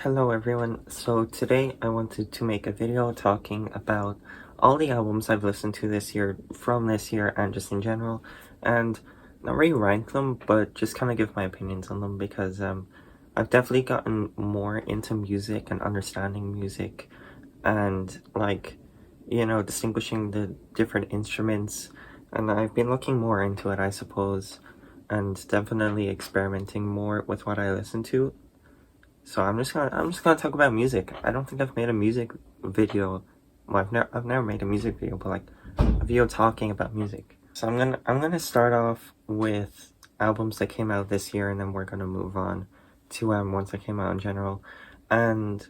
Hello everyone, so today I wanted to make a video talking about all the albums I've listened to this year, from this year and just in general, and not really rank them, but just kind of give my opinions on them because I've definitely gotten more into music and understanding music and distinguishing the different instruments, and I've been looking more into it, I suppose, and definitely experimenting more with what I listen to. So I'm just gonna talk about music. I don't think I've made a music video. Well, I've never made a music video, but like a video talking about music. So I'm gonna start off with albums that came out this year, and then we're gonna move on to ones that came out in general. And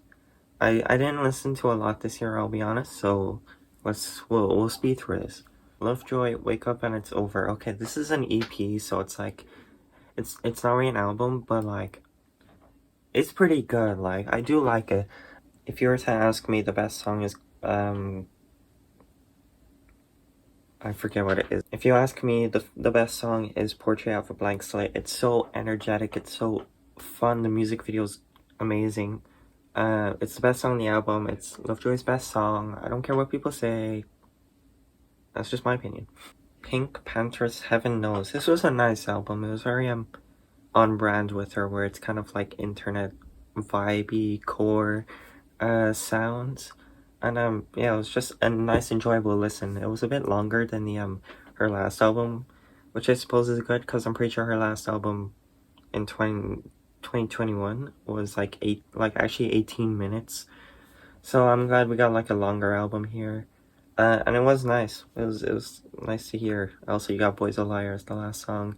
I didn't listen to a lot this year, I'll be honest. So we'll speed through this. Lovejoy, Wake Up and It's Over. Okay, this is an EP, so it's like it's not really an album, but like it's pretty good. Like, I do like it. If you were to ask me, the best song is, I forget what it is. If you ask me, the best song is Portrait of a Blank Slate. It's so energetic, it's so fun, the music video's amazing. It's the best song on the album, it's Lovejoy's best song. I don't care what people say. That's just my opinion. Pink Panther's Heaven Knows. This was a nice album. It was very, on brand with her, where it's kind of like internet vibey core sounds, and yeah, it was just a nice enjoyable listen. It was a bit longer than the her last album, which I suppose is good because I'm pretty sure her last album in 2021 was like actually 18 minutes, so I'm glad we got like a longer album here. And it was nice. It was nice to hear. Also, you got Boys a Liar as the last song.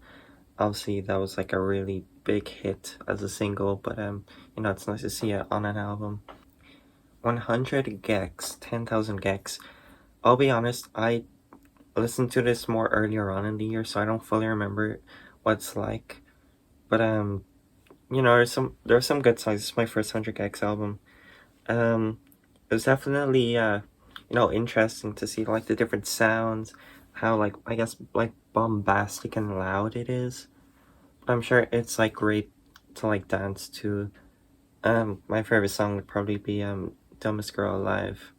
Obviously that was like a really big hit as a single, but it's nice to see it on an album. 100 gecs, 10,000 gecs. I'll be honest, I listened to this more earlier on in the year, so I don't fully remember what it's like, but there are some good songs. This is my first 100 gecs album. It was definitely interesting to see like the different sounds, how like I guess like bombastic and loud it is. I'm sure it's like great to like dance to. My favorite song would probably be Dumbest Girl Alive.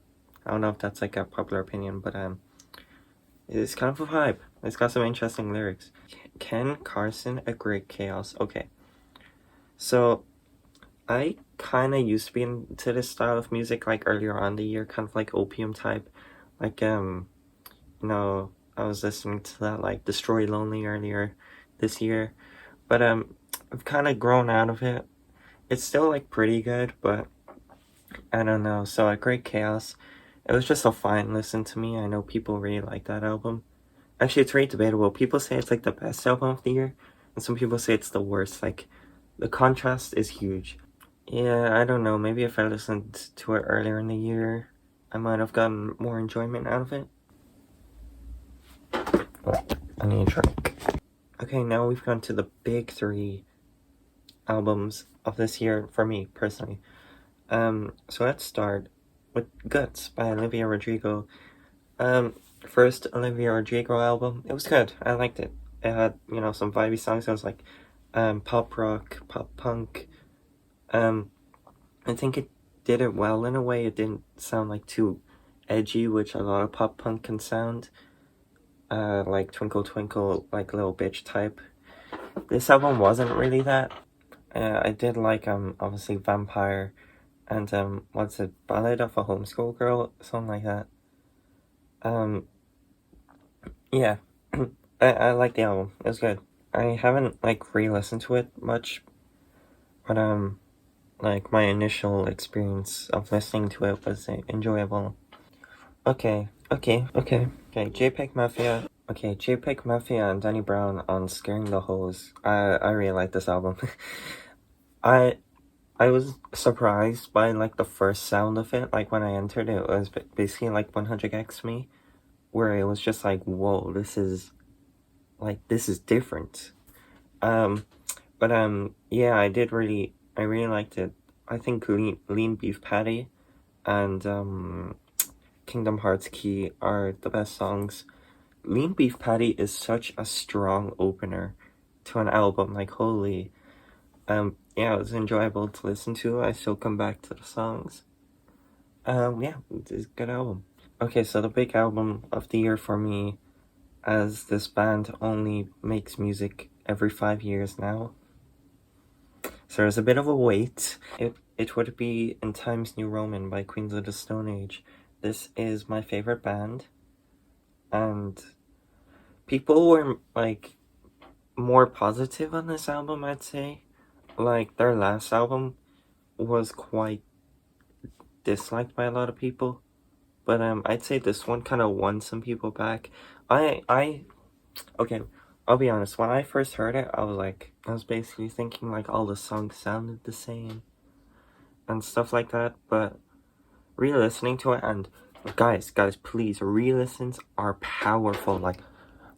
I don't know if that's like a popular opinion, but it's kind of a vibe. It's got some interesting lyrics. Ken Carson, A Great Chaos. Okay, so I kind of used to be into this style of music like earlier on in the year, kind of like opium type. Like I was listening to that like Destroy Lonely earlier this year, but I've kind of grown out of it. It's still like pretty good, but I don't know. So A Great Chaos, it was just a fine listen to me. I know people really like that album. Actually, it's very debatable. People say it's like the best album of the year, and some people say it's the worst. Like, the contrast is huge. Yeah, I don't know. Maybe if I listened to it earlier in the year, I might have gotten more enjoyment out of it. Oh, I need a drink. Okay, now we've gone to the big three albums of this year for me personally. So let's start with Guts by Olivia Rodrigo. First Olivia Rodrigo album. It was good. I liked it. It had, some vibey songs. It was like pop rock, pop punk. I think it did it well in a way. It didn't sound like too edgy, which a lot of pop punk can sound. Like Twinkle Twinkle, like Little Bitch type. This album wasn't really that. I did like obviously Vampire and what's it, Ballad of a Homeschool Girl, something like that. Yeah, I like the album. It was good. I haven't like re-listened to it much, but like my initial experience of listening to it was enjoyable. Okay, JPEG Mafia. Okay, JPEG Mafia and Danny Brown on Scaring the Hoes. I really like this album. I I was surprised by like the first sound of it. Like when I entered it, it was basically like 100x me, where it was just like, whoa, this is different. Um, but yeah, I really liked it. I think Lean Beef Patty and Kingdom Hearts Key are the best songs. Lean Beef Patty is such a strong opener to an album. Like, holy, yeah, it was enjoyable to listen to. I still come back to the songs. Yeah, it's a good album. Okay, so the big album of the year for me, as this band only makes music every 5 years now, so there's a bit of a wait. It would be In Times New Roman by Queens of the Stone Age. This is my favorite band, and people were like more positive on this album, I'd say. Like their last album was quite disliked by a lot of people, but I'd say this one kind of won some people back. Okay, I'll be honest, when I first heard it, I was basically thinking like all the songs sounded the same and stuff like that, but re-listening to it, and guys, please, re-listens are powerful. Like,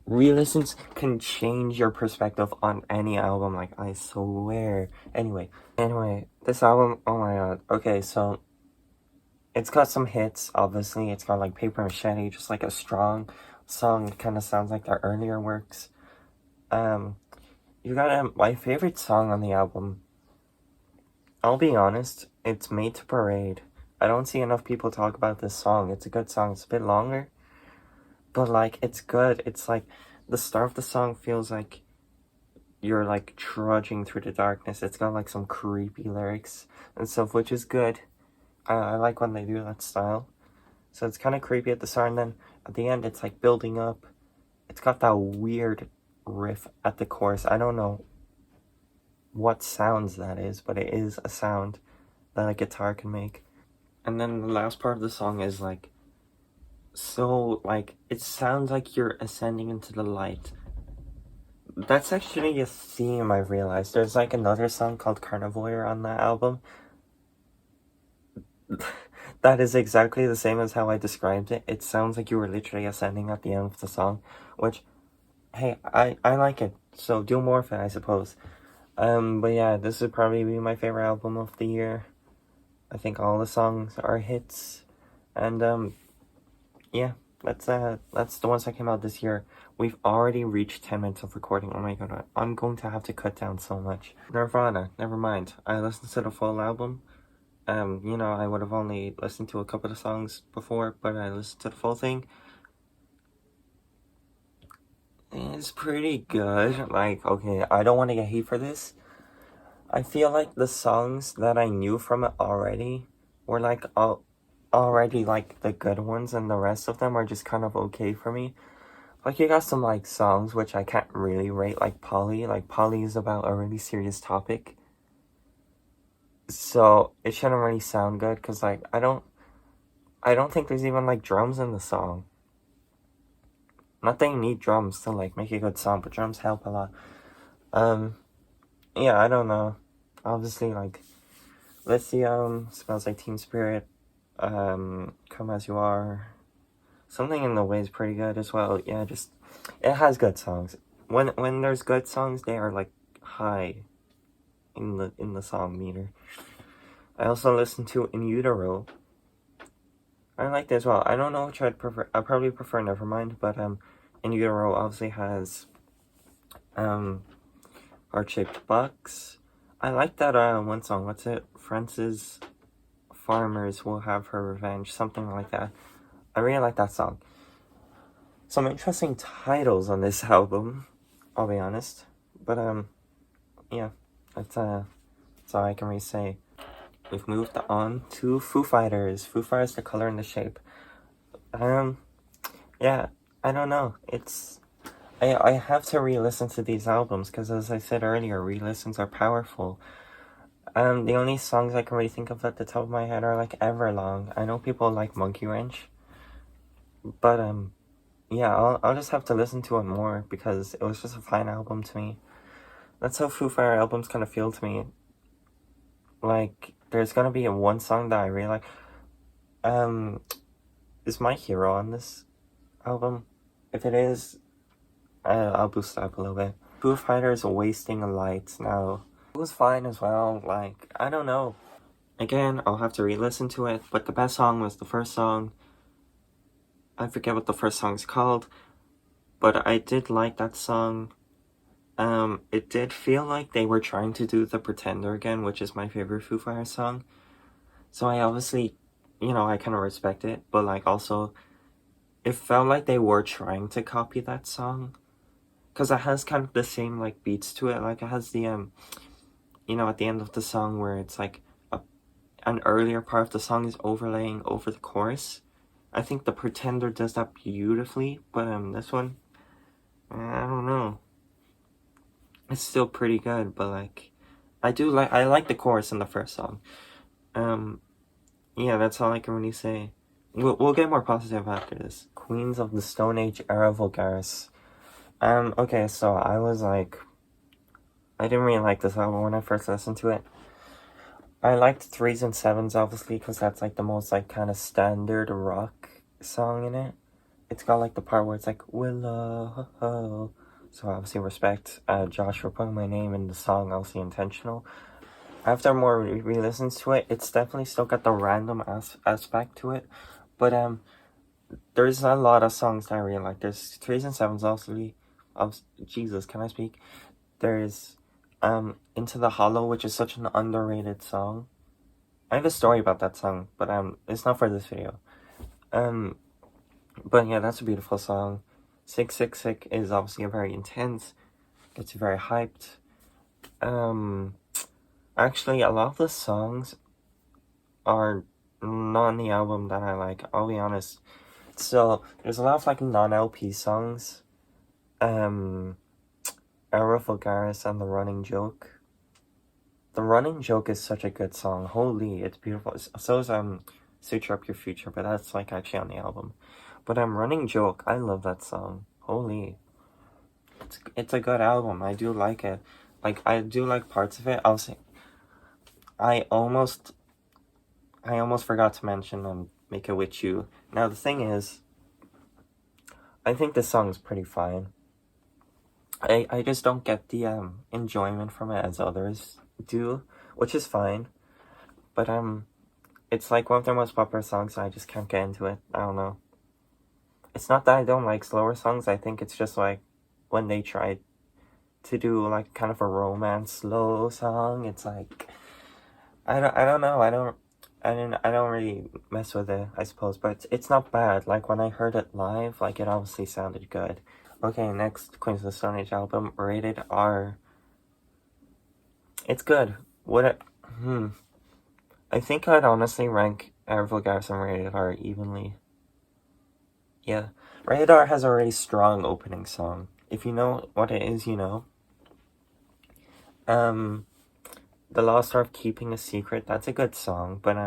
re-listens can change your perspective on any album, like, I swear. Anyway, this album, oh my god. Okay, so it's got some hits, obviously. It's got like Paper Machete, just like a strong song. It kind of sounds like their earlier works. You got my favorite song on the album. I'll be honest, it's Made to Parade. I don't see enough people talk about this song. It's a good song. It's a bit longer, but like it's good. It's like the start of the song feels like you're like trudging through the darkness. It's got like some creepy lyrics and stuff, which is good. I like when they do that style. So it's kind of creepy at the start, and then at the end it's like building up. It's got that weird riff at the chorus. I don't know what sounds that is, but it is a sound that a guitar can make. And then the last part of the song is like, so like, it sounds like you're ascending into the light. That's actually a theme I've realized. There's like another song called Carnivore on that album. That is exactly the same as how I described it. It sounds like you were literally ascending at the end of the song, which, hey, I like it. So do more of it, I suppose. But yeah, this would probably be my favorite album of the year. I think all the songs are hits, and yeah, that's the ones that came out this year. We've already reached 10 minutes of recording. Oh my god, I'm going to have to cut down so much. Nirvana, never mind. I listened to the full album. You know, I would have only listened to a couple of songs before, but I listened to the full thing. It's pretty good. Like, okay, I don't want to get hate for this. I feel like the songs that I knew from it already were like already like the good ones, and the rest of them are just kind of okay for me. Like, you got some like songs which I can't really rate, like Polly. Like, Polly is about a really serious topic, so it shouldn't really sound good, because like I don't think there's even like drums in the song. Not that you need drums to like make a good song, but drums help a lot. Yeah, I don't know. Obviously, like, let's see, Smells Like Teen Spirit, Come As You Are, Something in the Way is pretty good as well. Yeah, just, it has good songs. When there's good songs, they are like high in the song meter. I also listened to In Utero. I like that as well. I don't know which I'd prefer. I probably prefer Nevermind, but In Utero obviously has Heart-Shaped Box. I like that one song. What's it? Francis Farmers Will Have Her Revenge, something like that. I really like that song. Some interesting titles on this album, I'll be honest. But yeah, that's all I can really say. We've moved on to Foo Fighters. Foo Fighters, The Color and the Shape. Yeah, I don't know. I have to re-listen to these albums, because as I said earlier, re-listens are powerful. The only songs I can really think of at the top of my head are like Everlong. I know people like Monkey Wrench, but yeah, I'll just have to listen to it more, because it was just a fine album to me. That's how Foo Fighter albums kind of feel to me. Like, there's gonna be one song that I really like. Is My Hero on this album? If it is, I'll boost it up a little bit. Foo Fighters Wasting Light. Now, it was fine as well. Like, I don't know. Again, I'll have to re-listen to it, but the best song was the first song. I forget what the first song's called, but I did like that song. It did feel like they were trying to do The Pretender again, which is my favorite Foo Fighters song. So I obviously, I kind of respect it, but like also, it felt like they were trying to copy that song. Because it has kind of the same like beats to it. Like it has the at the end of the song where it's like an earlier part of the song is overlaying over the chorus. I think The Pretender does that beautifully, but this one, I don't know. It's still pretty good, but like I like the chorus in the first song. Yeah, that's all I can really say. We'll get more positive after this. Queens of the Stone Age era Vulgaris. Okay, so I was like, I didn't really like this album when I first listened to it. I liked Threes and Sevens, obviously, because that's like the most like kind of standard rock song in it. It's got like the part where it's like, Willow. So obviously respect Josh for putting my name in the song, obviously intentional. After more re-listens to it, it's definitely still got the random aspect to it. But there's a lot of songs that I really like. There's Threes and Sevens, obviously. Jesus, can I speak? There's Into the Hollow, which is such an underrated song. I have a story about that song, but it's not for this video. But yeah, that's a beautiful song. Sick Sick Sick is obviously a very intense, gets you very hyped. Actually, a lot of the songs are not on the album that I like, I'll be honest. So there's a lot of like non-LP songs. Era Vulgaris and The Running Joke. The Running Joke is such a good song. Holy, it's beautiful. So is Suture Up Your Future, but that's like actually on the album. But Running Joke, I love that song. Holy. It's a good album. I do like it. Like I do like parts of it. I'll say I almost forgot to mention Make It With You. Now the thing is, I think this song is pretty fine. I just don't get the enjoyment from it as others do, which is fine. But it's like one of their most popular songs, and I just can't get into it. I don't know. It's not that I don't like slower songs. I think it's just like when they try to do like kind of a romance slow song, it's like I don't know. I don't really mess with it, I suppose, but it's not bad. Like when I heard it live, like it obviously sounded good. Okay, next Queens of the Stone Age album, Rated R. It's good. I think I'd honestly rank Air Vulgaris and Rated R evenly. Yeah. Rated R has a really strong opening song. If you know what it is, you know. The Lost Art of Keeping a Secret, that's a good song, but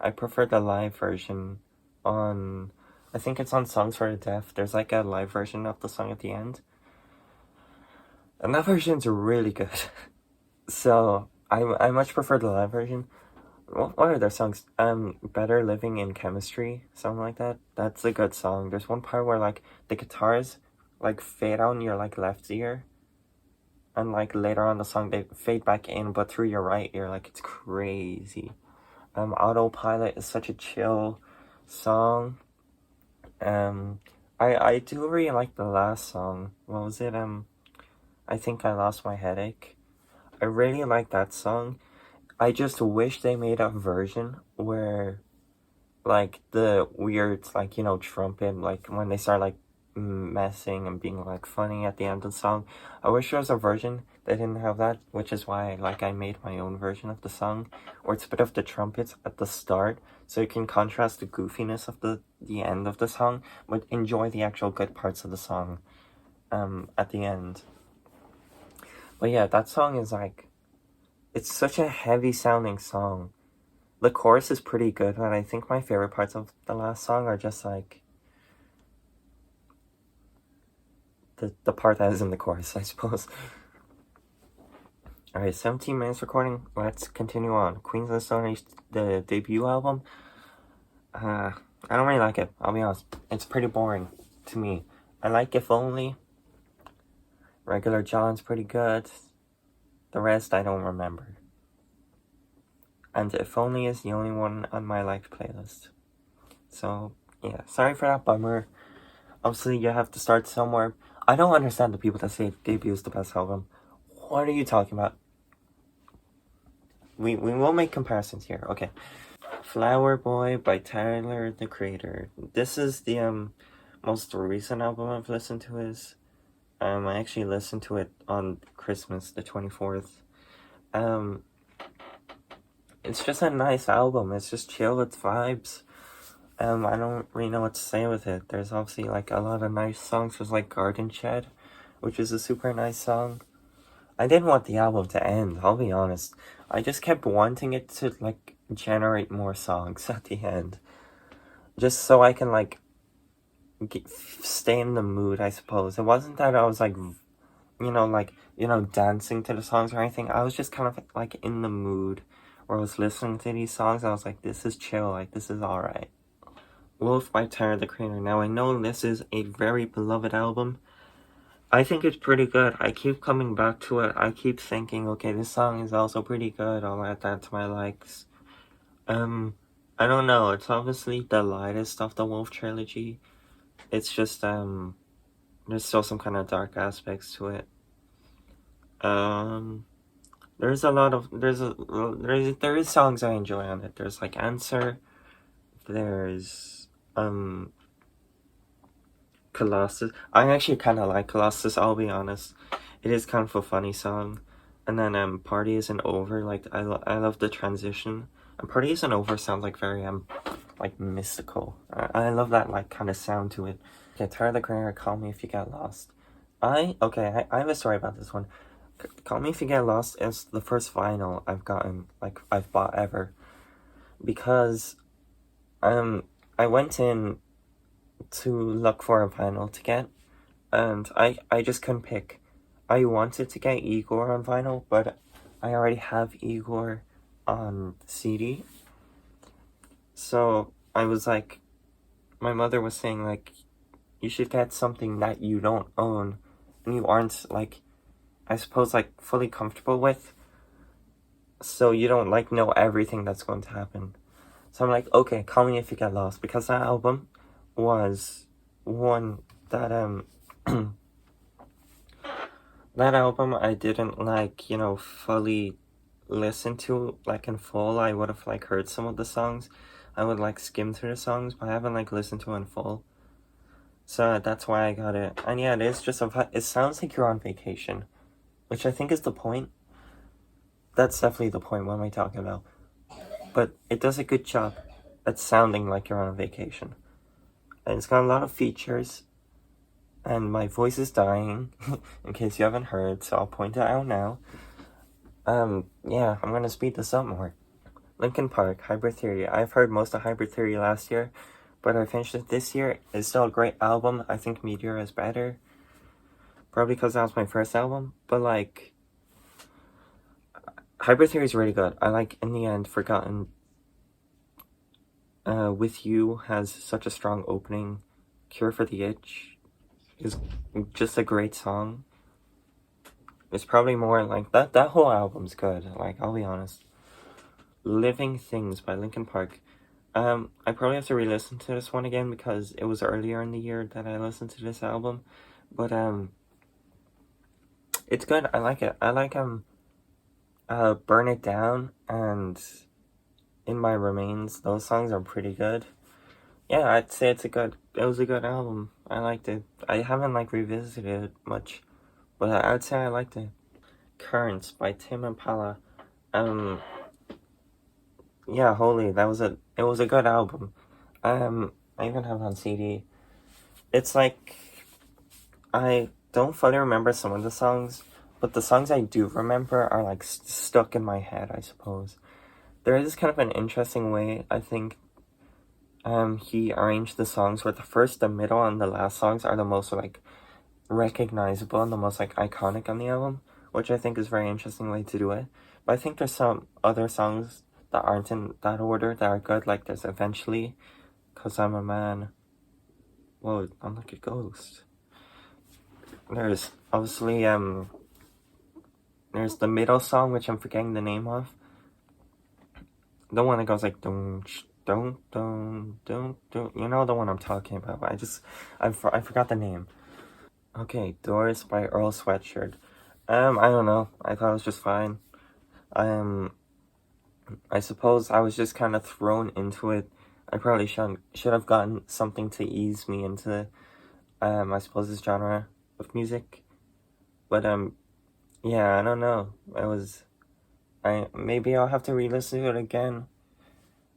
I prefer the live version on, I think it's on Songs for the Deaf. There's like a live version of the song at the end. And that version's really good. So, I much prefer the live version. What are their songs? Better Living in Chemistry, something like that. That's a good song. There's one part where like the guitars like fade out in your like left ear, and like later on the song they fade back in, but through your right ear. Like it's crazy. Autopilot is such a chill song. I do really like the last song. What was it? I Think I Lost My Headache. I really like that song. I just wish they made a version where, like, the weird, like, trumpet, like, when they start, like, messing and being, like, funny at the end of the song. I wish there was a version that didn't have that, which is why, like, I made my own version of the song, where it's a bit of the trumpets at the start, so you can contrast the goofiness of the end of the song, but enjoy the actual good parts of the song, at the end. But yeah, that song is, like, it's such a heavy sounding song. The chorus is pretty good, but I think my favorite parts of the last song are just like the part that is in the chorus, I suppose. Alright, 17 minutes recording. Let's continue on. Queens of the Stone Age, the debut album. I don't really like it, I'll be honest. It's pretty boring to me. I like If Only. Regular John's pretty good. The rest I don't remember. And If Only is the only one on my liked playlist. So, yeah, sorry for that bummer. Obviously, you have to start somewhere. I don't understand the people that say debut is the best album. What are you talking about? We will make comparisons here. Okay. Flower Boy by Tyler, the Creator. This is the most recent album I've listened to his. I actually listened to it on Christmas, the 24th. It's just a nice album. It's just chill, it's vibes. I don't really know what to say with it. There's obviously like a lot of nice songs. There's like Garden Shed, which is a super nice song. I didn't want the album to end, I'll be honest. I just kept wanting it to like generate more songs at the end. Just so I can like stay in the mood, I suppose. It wasn't that I was like, dancing to the songs or anything. I was just kind of like in the mood where I was listening to these songs. I was like, this is chill, like this is alright. Wolf by Tyler, the Creator. Now I know this is a very beloved album. I think it's pretty good. I keep coming back to it. I keep thinking, okay, this song is also pretty good. I'll add that to my likes. I don't know. It's obviously the lightest of the Wolf trilogy. It's just, there's still some kind of dark aspects to it. There's a lot of, there is songs I enjoy on it. There's like Answer. There's, Colossus. I actually kind of like Colossus, I'll be honest. It is kind of a funny song. And then Party Isn't Over. Like I love the transition. And Party Isn't Over sounds like very like mystical. I love that like kind of sound to it. Okay, Tyler the Creator, Call Me If You Get Lost. I have a story about this one. Call Me If You Get Lost is the first vinyl I've gotten, like I've bought ever, because I went in to look for a vinyl to get, and I just couldn't pick. I wanted to get Igor on vinyl, but I already have Igor on CD. So I was like, my mother was saying like, you should get something that you don't own and you aren't like, I suppose like fully comfortable with, so you don't like know everything that's going to happen. So I'm like, okay, Call Me If You Get Lost, because that album was one that that album I didn't like, fully listen to like in full. I would have like heard some of the songs. I would like skim through the songs, but I haven't like listened to it in full. So that's why I got it. And yeah, it is just it sounds like you're on vacation, which I think is the point. That's definitely the point. What am I talking about? But it does a good job at sounding like you're on a vacation. And it's got a lot of features. And my voice is dying, in case you haven't heard, so I'll point it out now. Yeah, I'm gonna speed this up more. Linkin Park, Hybrid Theory. I've heard most of Hybrid Theory last year, but I finished it this year. It's still a great album. I think Meteor is better. Probably because that was my first album, but like, Hybrid Theory is really good. I like, in the end, Forgotten With You has such a strong opening. Cure for the Itch is just a great song. It's probably more like that whole album's good, like I'll be honest. Living Things by Linkin Park. I probably have to re-listen to this one again because it was earlier in the year that I listened to this album. But it's good. I like it. I like Burn It Down and In My Remains. Those songs are pretty good. Yeah, I'd say it was a good album. I liked it. I haven't like revisited it much, but I'd say I liked it. Currents by Tim Impala. Yeah, holy, it was a good album. I even have it on CD. It's like, I don't fully remember some of the songs, but the songs I do remember are like stuck in my head, I suppose. There is kind of an interesting way, I think, he arranged the songs where the first, the middle, and the last songs are the most like recognizable and the most like iconic on the album, which I think is a very interesting way to do it. But I think there's some other songs that aren't in that order that are good, like there's Eventually, Cause I'm a Man. Whoa, I'm like a ghost. There's obviously there's the middle song, which I'm forgetting the name of. The one that goes like don't, you know the one I'm talking about. I forgot the name. Okay, Doors by Earl Sweatshirt. I don't know. I thought it was just fine. Um, I suppose I was just kind of thrown into it. I probably should have gotten something to ease me into, I suppose, this genre of music. But, yeah, I don't know. Maybe I'll have to re-listen to it again.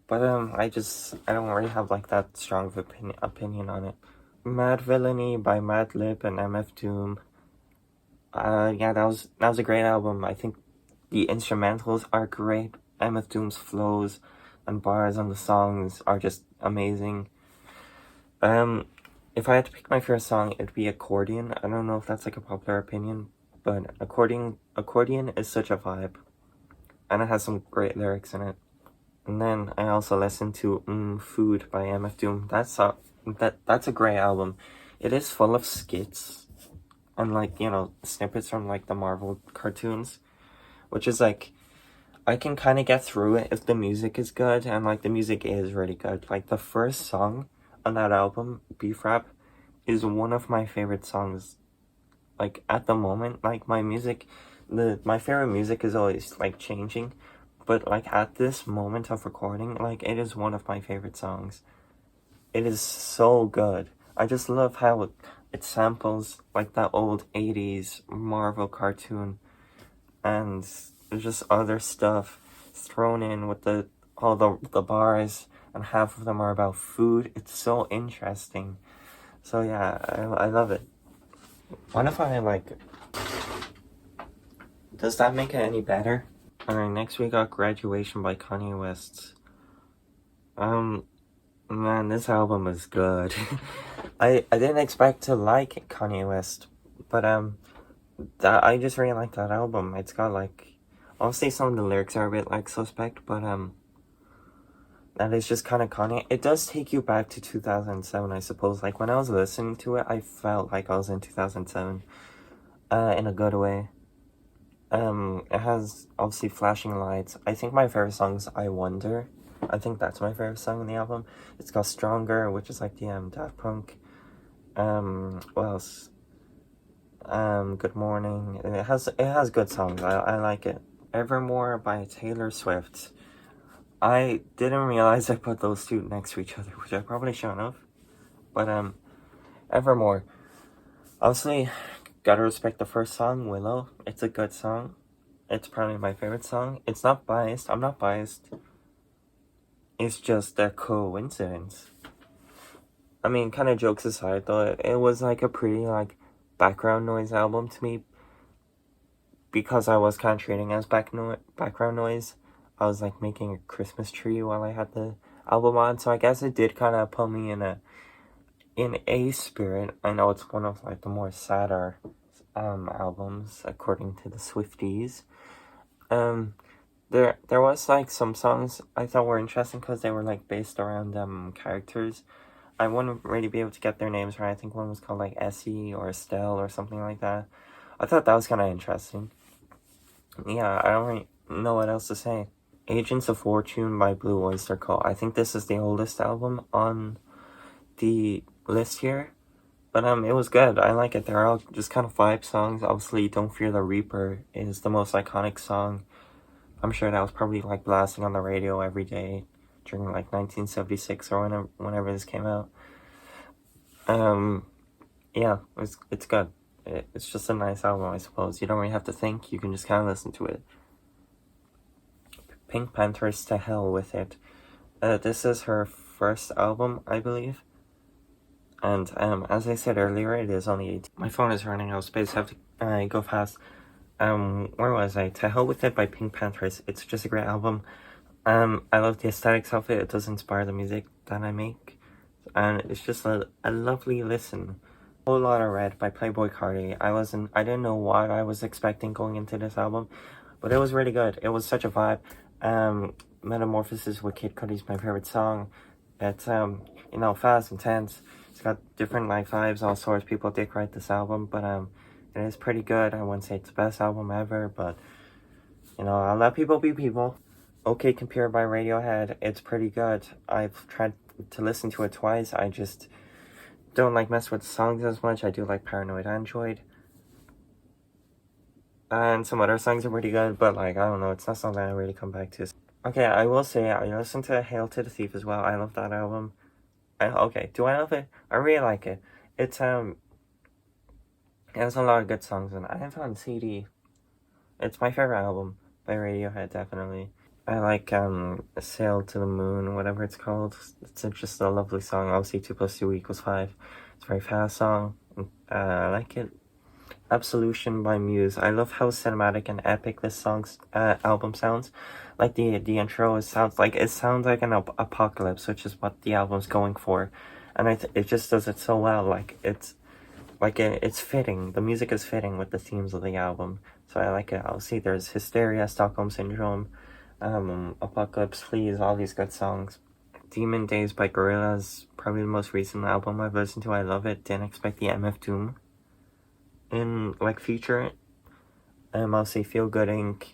But, I don't really have, like, that strong of opinion on it. Mad Villainy by Madlib and MF Doom. Yeah, that was a great album. I think the instrumentals are great. MF Doom's flows and bars on the songs are just amazing. Um, if I had to pick my favorite song, it'd be Accordion. I don't know if that's like a popular opinion, but Accordion is such a vibe, and it has some great lyrics in it. And then I also listened to Food by MF Doom. That's a great album. It is full of skits and like, snippets from like the Marvel cartoons, which is like, I can kind of get through it if the music is good, and like the music is really good. Like the first song on that album, Beef Rap, is one of my favorite songs. Like at the moment, like my favorite music is always like changing, but like at this moment of recording, like it is one of my favorite songs. It is so good. I just love how it samples like that old 80s Marvel cartoon, and there's just other stuff thrown in with all the bars, and half of them are about food. It's so interesting. So yeah, I love it. What if I like? Does that make it any better? Alright, next we got Graduation by Kanye West. Um, man, this album is good. I didn't expect to like Kanye West, but I just really like that album. It's got like, obviously some of the lyrics are a bit like suspect, but that is just kind of Kanye. It does take you back to 2007, I suppose. Like when I was listening to it, I felt like I was in 2007, in a good way. It has obviously flashing lights. I think my favorite song is I Wonder. I think that's my favorite song on the album. It's got Stronger, which is like the Daft Punk. What else? Good Morning. It has good songs. I like it. Evermore by Taylor Swift. I didn't realize I put those two next to each other, which I probably shouldn't have. But Evermore. Obviously, gotta respect the first song, Willow. It's a good song. It's probably my favorite song. It's not biased. I'm not biased. It's just a coincidence. I mean, kind of jokes aside, though, it was like a pretty like background noise album to me, because I was kind of treating it as background noise. I was like making a Christmas tree while I had the album on, so I guess it did kind of put me in a spirit. I know it's one of like the more sadder albums according to the Swifties. There was like some songs I thought were interesting because they were like based around characters. I wouldn't really be able to get their names right. I think one was called like Essie or Estelle or something like that. I thought that was kind of interesting. Yeah, I don't really know what else to say. Agents of Fortune by Blue Oyster Cult. I think this is the oldest album on the list here. But it was good. I like it. They're all just kind of vibe songs. Obviously, Don't Fear the Reaper is the most iconic song. I'm sure that was probably like blasting on the radio every day during like 1976 or whenever this came out. Yeah, it's good. It's just a nice album, I suppose. You don't really have to think. You can just kind of listen to it. Pink Panther's To Hell With It. This is her first album, I believe. And as I said earlier, it is only 18. My phone is running out of space. I have to go fast. Where was I? To Hell With It by Pink Panthers. It's just a great album. I love the aesthetics of it. It does inspire the music that I make, and it's just a lovely listen. Whole Lot of Red by Playboi Carti. I didn't know what I was expecting going into this album, but it was really good. It was such a vibe. Metamorphosis with Kid Cudi's my favorite song. It's fast, intense. It's got different like vibes, all sorts. People dick write this album, but it is pretty good. I wouldn't say it's the best album ever, but I'll let people be people. OK Computer by Radiohead. It's pretty good. I've tried to listen to it twice. I just don't like mess with the songs as much. I do like Paranoid Android. And some other songs are pretty good, but like, I don't know, it's not something I really come back to. Okay, I will say, I listened to Hail to the Thief as well. I love that album. Okay, do I love it? I really like it. It has a lot of good songs, and I have it on CD. It's my favorite album by Radiohead, definitely. I like Sail to the Moon, whatever it's called. It's just a lovely song. Obviously 2 + 2 = 5. It's a very fast song. I like it. Absolution by Muse. I love how cinematic and epic this song's album sounds. Like the intro, it sounds like an apocalypse, which is what the album's going for, and it just does it so well. Like it's fitting. The music is fitting with the themes of the album, so I like it. Obviously, there's Hysteria, Stockholm Syndrome, Apocalypse, Please, all these good songs. Demon Days by Gorillaz, probably the most recent album I've listened to. I love it. Didn't expect the MF Doom in like feature it. Obviously Feel Good Inc.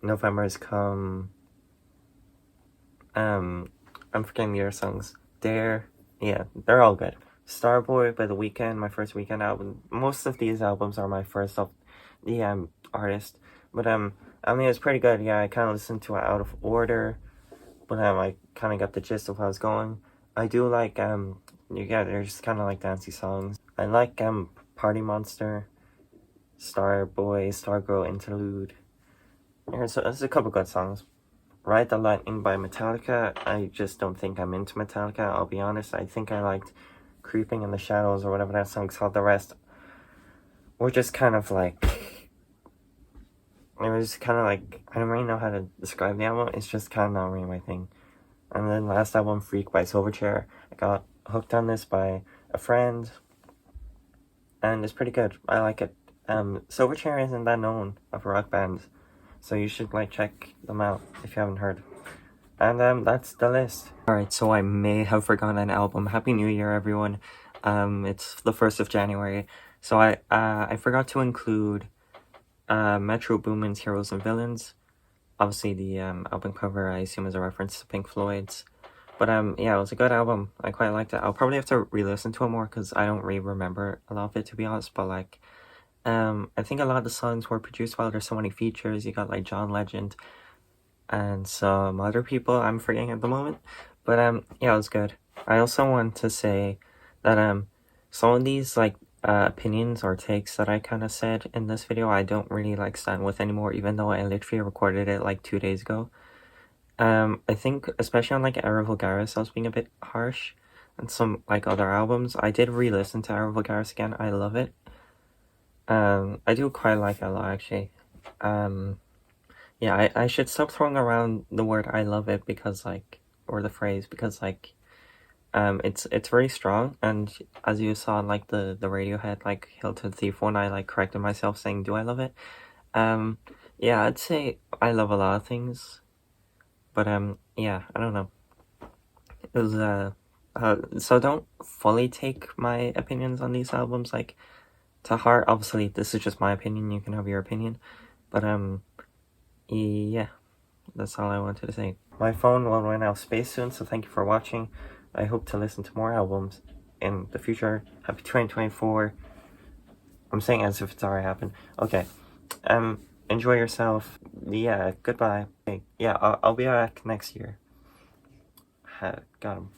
November Has Come. I'm forgetting the other songs. Dare, yeah, they're all good. Starboy by The Weeknd, my first Weeknd album. Most of these albums are my first of the artist, but I mean it's pretty good. Yeah, I kind of listened to it out of order, but I kind of got the gist of how it's going. I do like they're just kind of like dancey songs. I like Party Monster, Starboy, Stargirl Interlude. There's a couple good songs. Ride the Lightning by Metallica. I just don't think I'm into Metallica, I'll be honest. I think I liked Creeping in the Shadows or whatever that song's called. The rest were just kind of like, it was kind of like, I don't really know how to describe the album. It's just kind of not really my thing. And then last album, Freak by Silverchair. I got hooked on this by a friend, and it's pretty good. I like it. Silverchair isn't that known of a rock band, so you should like check them out if you haven't heard. And that's the list. Alright, so I may have forgotten an album. Happy New Year, everyone. It's the 1st of January. So I forgot to include Metro Boomin's Heroes and Villains. Obviously the album cover I assume is a reference to Pink Floyd's. But yeah, it was a good album. I quite liked it. I'll probably have to re-listen to it more because I don't really remember a lot of it, to be honest. But like, I think a lot of the songs were produced while there's so many features. You got like John Legend and some other people I'm forgetting at the moment. But yeah, it was good. I also want to say that some of these like opinions or takes that I kind of said in this video, I don't really like stand with anymore, even though I literally recorded it like 2 days ago. I think especially on like Era Vulgaris, I was being a bit harsh, and some like other albums. I did re-listen to Era Vulgaris again. I love it. I do quite like it a lot, actually. Yeah, I should stop throwing around the word I love it because like, or the phrase, because like, it's very strong, and as you saw in like the Radiohead like Hail to the Thief one, I like corrected myself saying, do I love it? Yeah, I'd say I love a lot of things, but yeah, I don't know. It was so don't fully take my opinions on these albums like to heart. Obviously, this is just my opinion. You can have your opinion, but yeah, that's all I wanted to say. My phone will run out of space soon, so thank you for watching. I hope to listen to more albums in the future. Happy 2024. I'm saying as if it's already happened. Okay. Enjoy yourself. Yeah, goodbye. Okay, yeah, I'll be back next year. Got him.